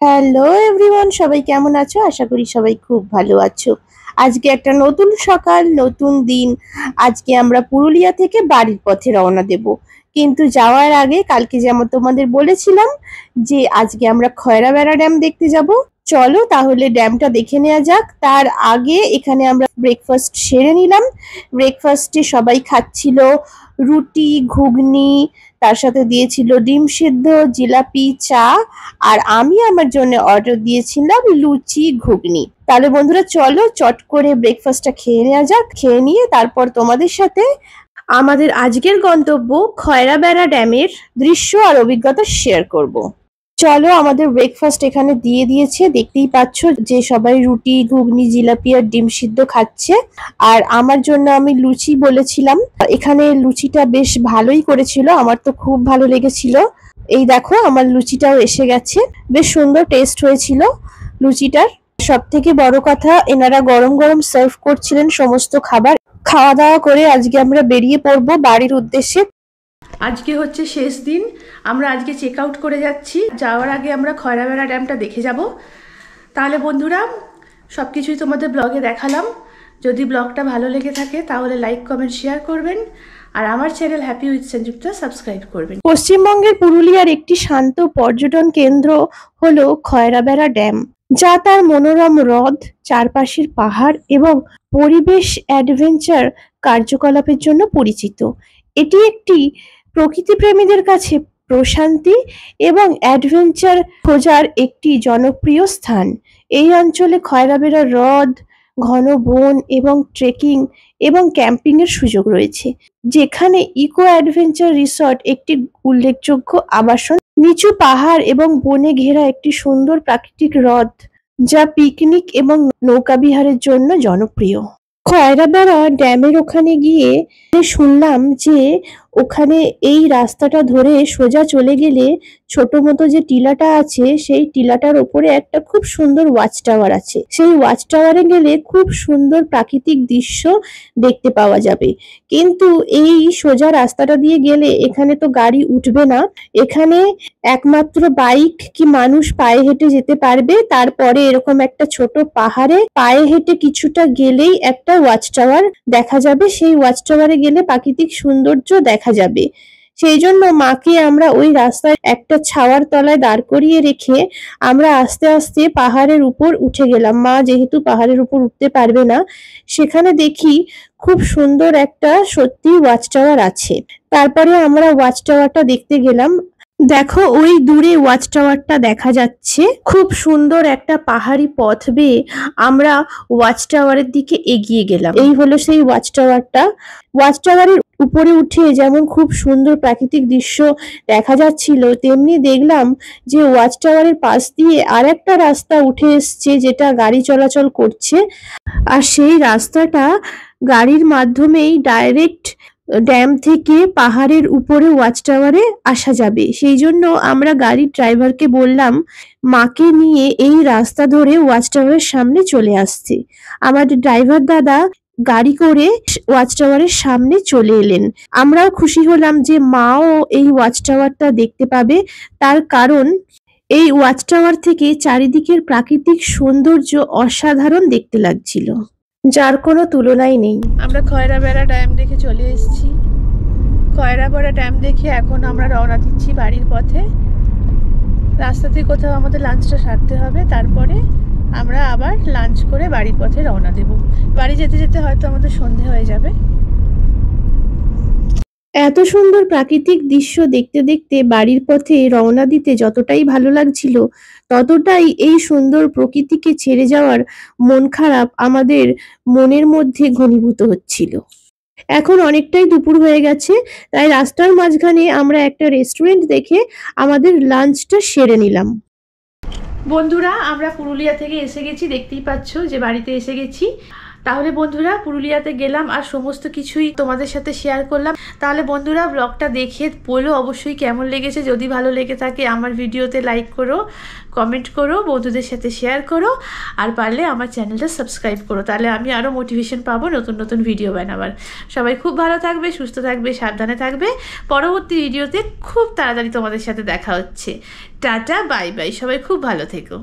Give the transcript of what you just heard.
Hello everyone, সবাই কেমন আছো? আশা করি সবাই খুব ভালো আছো। আজকে একটা নতুন সকাল, নতুন দিন। আজকে আমরা পুরুলিয়া থেকে বাড়ির পথে রওনা দেব। কিন্তু যাওয়ার আগে কালকে যেমন তোমাদের বলেছিলাম যে আজকে আমরা খয়রাবেড়া ড্যাম দেখতে যাব। চলো তাহলে ড্যামটা দেখে নেওয়া যাক। তার আগে এখানে আমরা ব্রেকফাস্ট সেরে নিলাম। ব্রেকফাস্টে সবাই খাচ্ছিল রুটি, ঘুগনি, তার সাথে দিয়েছিল ডিম সিদ্ধ, জিলাপি, চা। আর আমি আমার জন্য অর্ডার দিয়েছিলাম লুচি, ঘুগনি। তাহলে বন্ধুরা চলো চট করে ব্রেকফাস্টটা খেয়ে নেওয়া যাক। খেয়ে নিয়ে তারপর তোমাদের সাথে আমাদের আজকের গন্তব্য খয়রাবেড়া ড্যামের দৃশ্য আর অভিজ্ঞতা শেয়ার করব। চলো, আমাদের ব্রেকফাস্ট এখানে দিয়ে দিয়েছে, দেখতেই পাচ্ছ যে সবাই রুটি, ঘুগনি, জিলাপি আর ডিম সিদ্ধ খাচ্ছে। আর আমার জন্য আমি লুচি বলেছিলাম। এখানে লুচিটা বেশ ভালোই করেছিল, আমার তো খুব ভালো লেগেছিল। এই দেখো আমার লুচিটাও এসে গেছে, বেশ সুন্দর টেস্ট হয়েছিল লুচিটার। সব থেকে বড় কথা, এনারা গরম গরম সার্ভ করছিলেন সমস্ত খাবার। খাওয়া দাওয়া করে আজকে আমরা বেরিয়ে পড়বো বাড়ির উদ্দেশ্যে। আজকে হচ্ছে শেষ দিন, আমরা আজকে চেক আউট করে যাচ্ছি। যাওয়ার আগে আমরা খয়রাবেড়া ড্যামটা দেখে যাব। তাহলে বন্ধুরা সব কিছুই তোমাদের ব্লগে দেখালাম। যদি ব্লগটা ভালো লেগে থাকে তাহলে লাইক, কমেন্ট, শেয়ার করবেন। আর আমার channel happy with Sanjukta subscribe করবেন। পশ্চিমবঙ্গের পুরুলিয়ার একটি শান্ত পর্যটন কেন্দ্র হলো খয়রাবেড়া ড্যাম, যা তার মনোরম হ্রদ, চারপাশের পাহাড় এবং পরিবেশ অ্যাডভেঞ্চার কার্যকলাপের জন্য পরিচিত। এটি একটি প্রকৃতিপ্রেমীদের কাছে প্রশান্তি এবং অ্যাডভেঞ্চার খোঁজার একটি জনপ্রিয় স্থান। এই অঞ্চলে খয়রাবেড়া হ্রদ, ঘন বন এবং ট্রেকিং এবং ক্যাম্পিং এর সুযোগ রয়েছে, যেখানে ইকো অ্যাডভেঞ্চার রিসর্ট একটি উল্লেখযোগ্য আবাসন। নিচু পাহাড় এবং বনে ঘেরা একটি সুন্দর প্রাকৃতিক হ্রদ, যা পিকনিক এবং নৌকাবিহারের জন্য জনপ্রিয়। খয়রাবেড়া ড্যামের ওখানে গিয়ে শুনলাম যে ওখানে এই রাস্তাটা ধরে সোজা চলে গেলে ছোট মতো যে টিলাটা আছে, সেই টিলাটার ওপরে একটা খুব সুন্দর ওয়াচ টাওয়ার আছে। সেই ওয়াচ টাওয়ারে গেলে খুব সুন্দর প্রাকৃতিক দৃশ্য দেখতে পাওয়া যাবে। কিন্তু এই সোজা রাস্তাটা দিয়ে গেলে এখানে তো গাড়ি উঠবে না, এখানে একমাত্র বাইক কি মানুষ পায়ে হেঁটে যেতে পারবে। তারপরে এরকম একটা ছোট পাহাড়ে পায়ে হেঁটে কিছুটা গেলেই একটা ওয়াচ টাওয়ার দেখা যাবে। সেই ওয়াচ টাওয়ারে গেলে প্রাকৃতিক সৌন্দর্য দেখা যাবে। সেই জন্য মাকে আমরা ওই রাস্তায় একটা ছাওয়ার তলায় দাঁড় করিয়ে রেখে আমরা আস্তে আস্তে পাহাড়ের উপর উঠে গেলাম। মা যেহেতু পাহাড়ের উপর উঠতে পারবে না, সেখানে দেখি খুব সুন্দর একটা সত্যি ওয়াচ টাওয়ার আছে। তারপরে আমরা ওয়াচ টাওয়ারটা দেখতে গেলাম। দেখো ওই দূরে ওয়াচ টাওয়ারটা দেখা যাচ্ছে। খুব সুন্দর একটা পাহাড়ি পথ বেয়ে আমরা ওয়াচ টাওয়ারের দিকে এগিয়ে গেলাম। এই হলো সেই ওয়াচ টাওয়ারটা। ওয়াচ টাওয়ারের উপরে উঠে যেমন খুব সুন্দর প্রাকৃতিক দৃশ্য দেখা যাচ্ছিল, তেমনি দেখলাম যে ওয়াচ টাওয়ারের পাশ দিয়ে আর একটা রাস্তা উঠে এসছে, যেটা গাড়ি চলাচল করছে। আর সেই রাস্তাটা গাড়ির মাধ্যমেই ডাইরেক্ট ড্যাম থেকে পাহাড়ের উপরে ওয়াচ টাওয়ারে আসা যাবে। সেই জন্য আমরা গাড়ির ড্রাইভারকে বললাম মাকে নিয়ে এই রাস্তা ধরে ওয়াচ টাওয়ারের সামনে চলে আসতে। আমাদের ড্রাইভার দাদা গাড়ি করে ওয়াচ টাওয়ারের সামনে চলে এলেন। আমরাও খুশি হলাম যে মাও এই ওয়াচ টাওয়ারটা দেখতে পাবে। তার কারণ এই ওয়াচ টাওয়ার থেকে চারিদিকের প্রাকৃতিক সৌন্দর্য অসাধারণ দেখতে লাগছিল, যার কোনো তুলনাই নেই। আমরা খয়রাবেড়া ড্যাম দেখে চলে এসেছি। খয়রাবেড়া ড্যাম দেখে এখন আমরা রওনা দিচ্ছি বাড়ির পথে। রাস্তাতে কোথাও আমাদের লাঞ্চটা সারতে হবে, তারপরে আমরা আবার লাঞ্চ করে বাড়ির পথে রওনা দেব। বাড়ি যেতে যেতে হয়তো আমাদের সন্ধে হয়ে যাবে। এত সুন্দর প্রাকৃতিক দৃশ্য দেখতে দেখতে বাড়ির পথে রওনা দিতে যতটাই ভালো লাগছিল, ততটাই এই সুন্দর প্রকৃতিকে ছেড়ে যাওয়ার মন খারাপ আমাদের মনের মধ্যে ঘনীভূত হচ্ছিল। এখন অনেকটাই দুপুর হয়ে গেছে, তাই রাস্তার মাঝখানে আমরা একটা রেস্টুরেন্ট দেখে আমাদের লাঞ্চটা সেরে নিলাম। বন্ধুরা আমরা পুরুলিয়া থেকে এসে গেছি, দেখতেই পাচ্ছ যে বাড়িতে এসে গেছি। তাহলে বন্ধুরা পুরুলিয়াতে গেলাম আর সমস্ত কিছুই তোমাদের সাথে শেয়ার করলাম। তাহলে বন্ধুরা ব্লগটা দেখে বলো অবশ্যই কেমন লেগেছে। যদি ভালো লেগে থাকে আমার ভিডিওতে লাইক করো, কমেন্ট করো, বন্ধুদের সাথে শেয়ার করো, আর পারলে আমার চ্যানেলটা সাবস্ক্রাইব করো। তাহলে আমি আরও মোটিভেশন পাবো নতুন নতুন ভিডিও বানাবার। সবাই খুব ভালো থাকবে, সুস্থ থাকবে, সাবধানে থাকবে। পরবর্তী ভিডিওতে খুব তাড়াতাড়ি তোমাদের সাথে দেখা হচ্ছে। টাটা, বাই বাই, সবাই খুব ভালো থেকো।